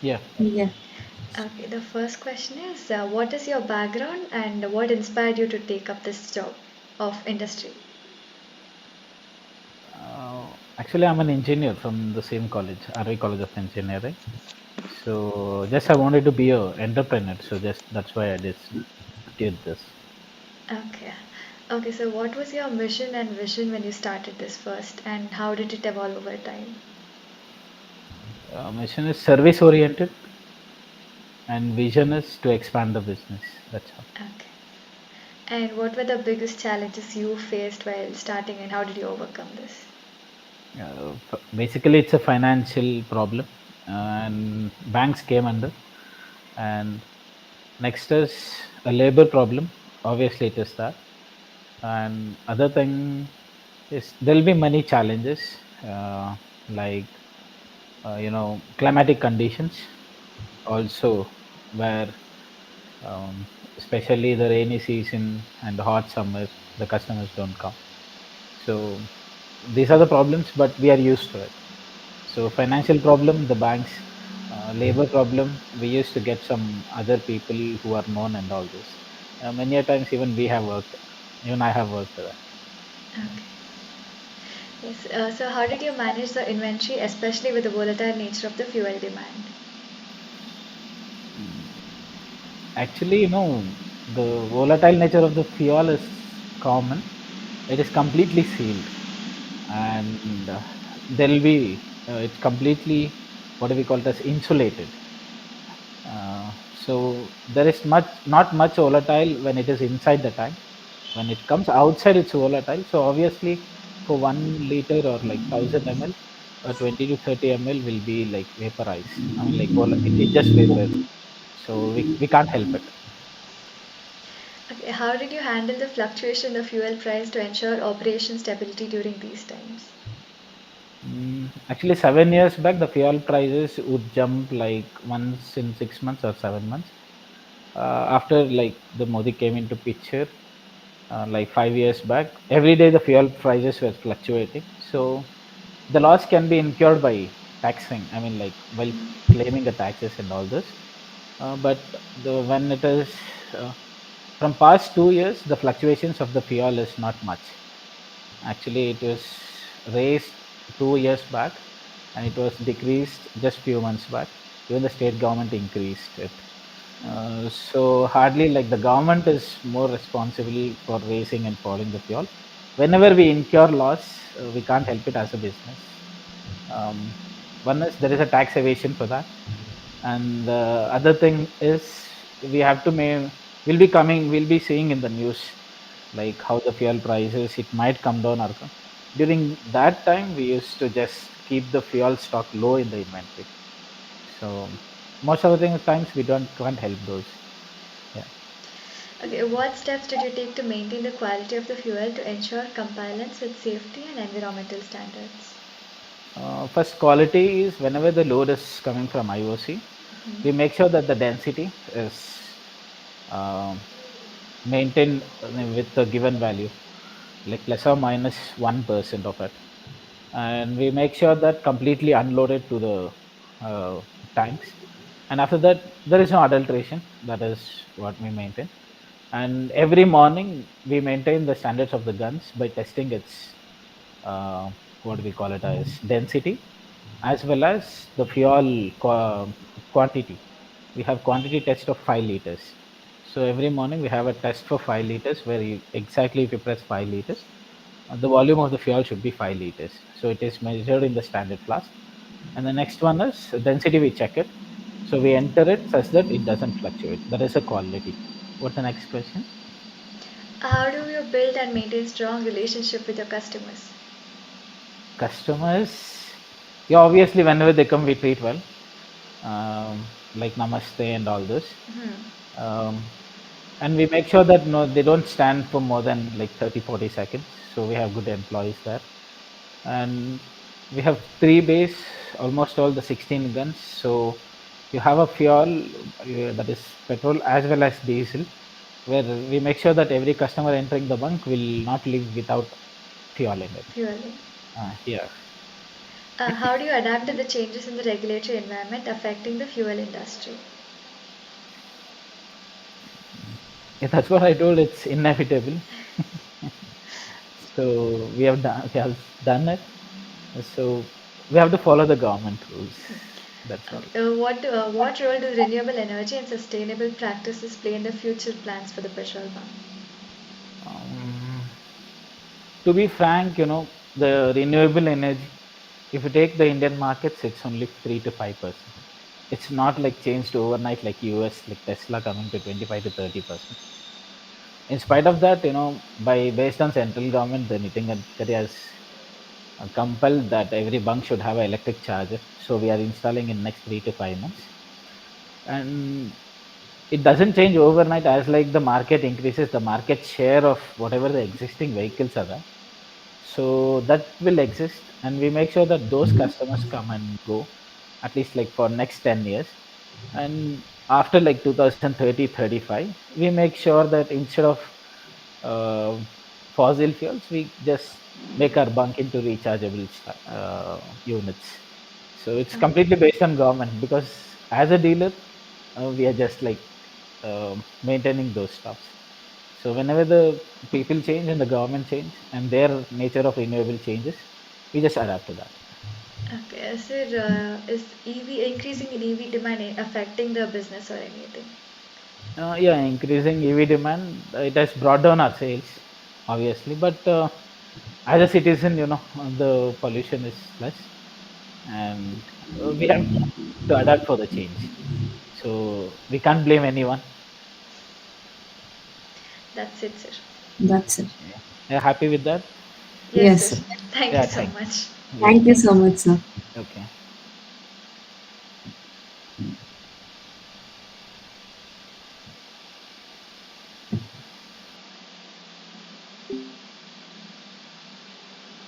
Yeah. Yeah. Okay, the first question is what is your background and what inspired you to take up this job of industry? Actually, I'm an engineer from the same college, RV College of Engineering. So just I wanted to be a entrepreneur. So just that's why I just did this. Okay. Okay, so what was your mission and vision when you started this first, and how did it evolve over time? Mission is service oriented, and vision is to expand the business. That's all. Okay. And what were the biggest challenges you faced while starting, and how did you overcome this? Basically, it's a financial problem, and banks came under. And next is a labor problem. Obviously, it is that. And other thing is there'll be many challenges, like climatic conditions also, where especially the rainy season and the hot summer, the customers don't come. So these are the problems, but we are used to it. So financial problem, the banks, labor problem, we used to get some other people who are known and all this. Many a times even we have worked, even I have worked there. Okay. Yes. So how did you manage the inventory, especially with the volatile nature of the fuel demand? Actually, the volatile nature of the fuel is common. It is completely sealed, and there'll be it's completely, what do we call it, as insulated. So there is not much volatile when it is inside the tank. When it comes outside, it's volatile. So obviously, for 1 liter or like 1000 ml, 20 to 30 ml will be like vaporized. I mean, like it just vapor. So we can't help it. Okay. How did you handle the fluctuation in the fuel price to ensure operation stability during these times? Actually, 7 years back, the fuel prices would jump like once in 6 months or 7 months. After like the Modi came into picture, like 5 years back, every day the fuel prices were fluctuating. So the loss can be incurred by taxing. I mean, like while claiming the taxes and all this. But the when it is from past 2 years, the fluctuations of the fuel is not much. Actually, it was raised 2 years back, and it was decreased just few months back. Even the state government increased it. So hardly like the government is more responsible for raising and falling the fuel. Whenever we incur loss, we can't help it as a business. Um, One is there is a tax evasion for that, and the other thing is we have to we'll be seeing in the news like how the fuel prices it might come down or come. During that time we used to just keep the fuel stock low in the inventory. So most of the times we don't can't help those. Yeah. Okay. What steps did you take to maintain the quality of the fuel to ensure compliance with safety and environmental standards? First, quality is whenever the load is coming from IOC, we make sure that the density is um, maintained with the given value, like plus or minus 1% of it. And we make sure that completely unloaded to the tanks. And after that, there is no adulteration. That is what we maintain. And every morning, we maintain the standards of the guns by testing its what do we call it as density, as well as the fuel quantity. We have quantity test of 5 liters. So every morning we have a test for 5 liters where exactly if you press 5 liters, the volume of the fuel should be 5 liters. So it is measured in the standard flask. And the next one is density. We check it. So we enter it such that it doesn't fluctuate. That is a quality. What's the next question? How do you build and maintain strong relationship with your customers? Customers, yeah, obviously whenever they come we treat well, like namaste and all this. um, and we make sure that no they don't stand for more than like 30-40 seconds, so we have good employees there. And we have three bays, almost all the 16 guns. So you have a fuel, that is petrol as well as diesel, where we make sure that every customer entering the bunk will not leave without fuel in it. Fueling. Yeah. How do you adapt to the changes in the regulatory environment affecting the fuel industry? Yeah, that's what I told. It's inevitable. So we have done it. So we have to follow the government rules. That's all. What role do renewable energy and sustainable practices play in the future plans for the petrol pump? Um, to be frank, the renewable energy, if you take the Indian markets, it's only 3 to 5%. It's not like changed overnight like US, like Tesla coming to 25 to 30%. In spite of that, by based on central government, the Nitin Gadkari has compelled that every bunk should have an electric charger. So we are installing in next 3 to 5 months, and it doesn't change overnight. As like the market increases, the market share of whatever the existing vehicles are there, so that will exist, and we make sure that those customers come and go, at least like for next 10 years. And after like 2030-35, we make sure that instead of uh, fossil fuels, we just make our bunk into rechargeable units. So it's Uh, completely based on government, because as a dealer, we are just like maintaining those stuffs. So whenever the people change and the government change and their nature of renewable changes, we just adapt to that. okay, sir, is EV increasing in EV demand affecting the business or anything? Yeah, increasing EV demand, it has brought down our sales, obviously. But as a citizen, the pollution is less, and we have to adapt for the change. So we can't blame anyone. That's it, sir. That's it. Yeah, yeah, happy with that. Yes, Yes, sir. sir. Thank you Yeah, so thank much. you. Yeah, Thank you so much, sir. okay.